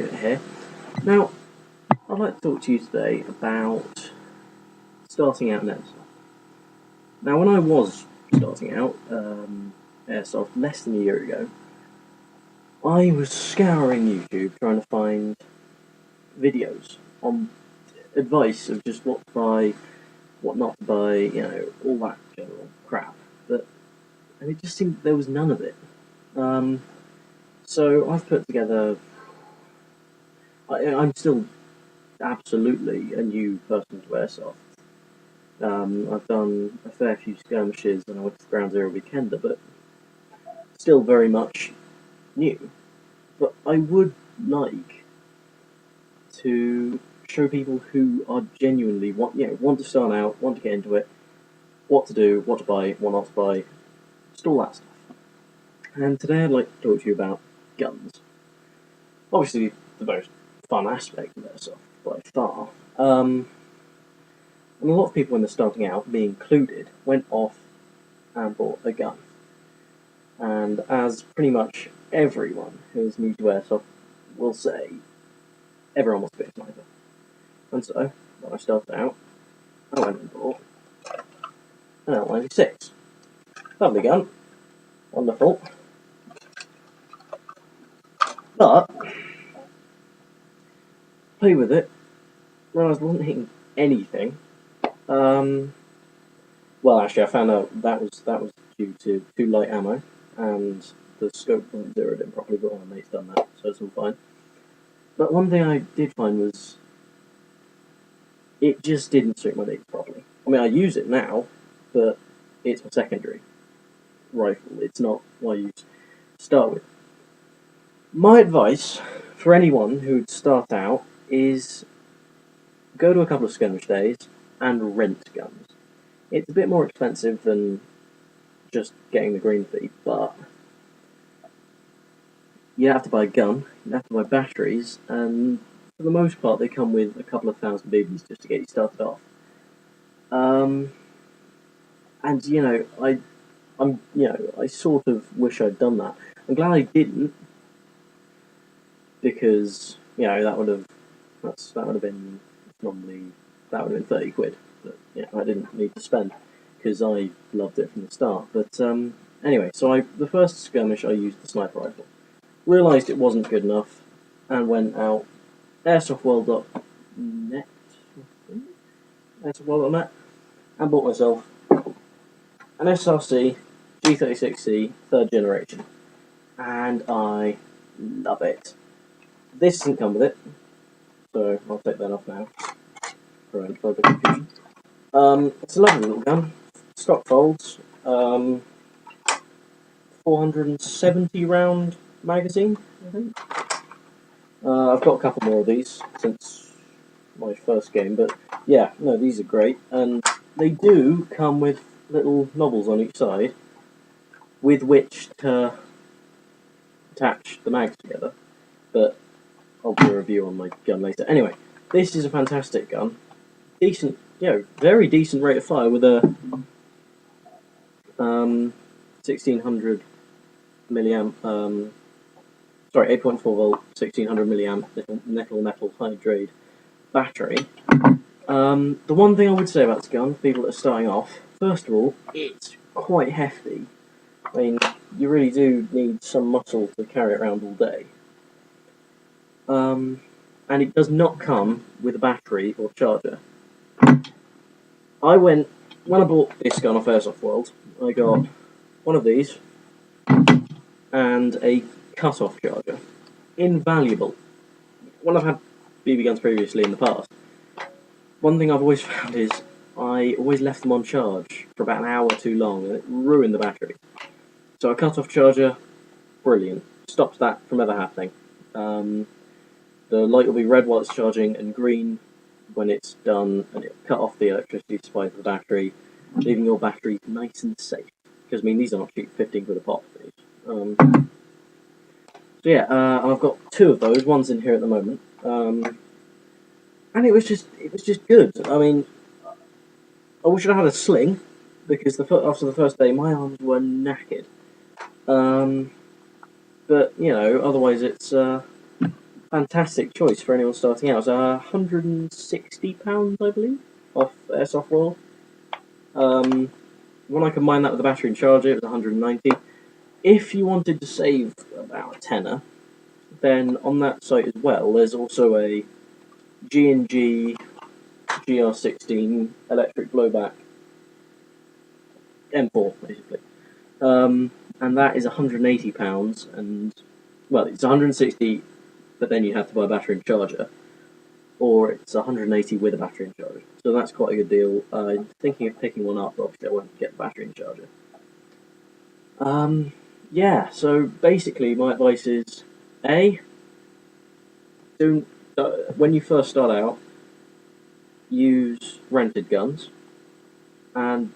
here. Now, I'd like to talk to you today about starting out in Airsoft. Now, when I was starting out Airsoft less than a year ago, I was scouring YouTube trying to find videos on advice of just what to buy, what not to buy, all that general crap. And it just seemed there was none of it. So I've put together. I'm still absolutely a new person to Airsoft. I've done a fair few skirmishes and I went to the Ground Zero Weekender, but still very much new. But I would like to show people who are genuinely want to start out, want to get into it, what to do, what to buy, what not to buy, just all that stuff. And today I'd like to talk to you about guns. Obviously, the most fun aspect of Airsoft by far. And a lot of people when they're starting out, me included, went off and bought a gun. And as pretty much everyone who is new to Airsoft will say, everyone wants to be a sniper. And so, when I started out, I went and bought an L96. Lovely gun. Wonderful. But, play with it, realised I wasn't hitting anything. Well, actually, I found out that was due to too light ammo, and the scope wasn't zeroed in properly, but my mate's done that, so it's all fine. But one thing I did find was it just didn't suit my needs properly. I mean, I use it now, but it's my secondary rifle. It's not what I use to start with. My advice for anyone who'd start out is go to a couple of skirmish days and rent guns. It's a bit more expensive than just getting the green fee, but you have to buy a gun, you have to buy batteries, and for the most part they come with a couple of thousand BBs just to get you started off. And I sort of wish I'd done that. I'm glad I didn't, because that would have been 30 quid that I didn't need to spend because I loved it from the start. But anyway, so the first skirmish I used the sniper rifle, realised it wasn't good enough, and went out airsoftworld.net and bought myself an SRC G36C 3rd generation, and I love it. This doesn't come with it, so I'll take that off now. Prevent further confusion. It's a lovely little gun. Stock folds. 470 round magazine, I think. I've got a couple more of these since my first game, but yeah, no, these are great, and they do come with little knobbles on each side with which to attach the mags together, but I'll do a review on my gun later. Anyway, this is a fantastic gun. Decent, very decent rate of fire with a 1600 milliamp, 8.4 volt, 1600 milliamp metal hydrate battery. The one thing I would say about this gun, for people that are starting off, first of all, it's quite hefty. I mean, you really do need some muscle to carry it around all day. And it does not come with a battery or charger. When I bought this gun off Airsoft World, I got one of these and a cut-off charger. Invaluable. When I've had BB guns previously in the past, one thing I've always found is I always left them on charge for about an hour too long, and it ruined the battery. So a cut-off charger, brilliant. Stops that from ever happening. The light will be red while it's charging and green when it's done, and it'll cut off the electricity supply to the battery, leaving your battery nice and safe. Because, these are not cheap, 15 quid a pop. So yeah, and I've got two of those, one's in here at the moment. And it was just good. I wish I had a sling, because after the first day my arms were knackered. But, otherwise it's fantastic choice for anyone starting out. It's £160, I believe, off Airsoft World. When I combine that with the battery and charger, it was 190. If you wanted to save about a tenner, then on that site as well, there's also a G&G GR16 electric blowback M4, basically. And that is £180, and well, it's 160, but then you have to buy a battery and charger, or it's 180 with a battery and charger. So that's quite a good deal. I'm thinking of picking one up, but obviously I won't get the battery and charger. Yeah, so basically my advice is, A, don't, when you first start out, use rented guns, and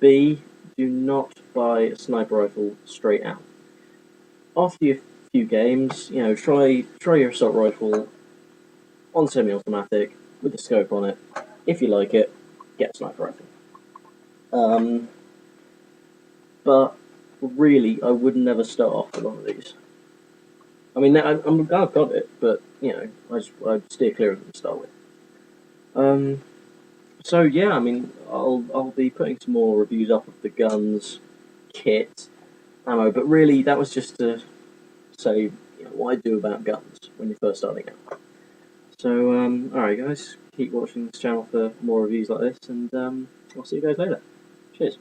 B, do not buy a sniper rifle straight out. After a few games, try your assault rifle on semi-automatic with a scope on it. If you like it, get a sniper rifle. But really, I would never start off with one of these. I mean, I'm glad I've got it, but I'd steer clear of them to start with. So yeah, I mean, I'll be putting some more reviews up of the guns, kit, ammo, but really that was just to say what I do about guns when you're first starting out. So alright guys, keep watching this channel for more reviews like this, and I'll see you guys later. Cheers.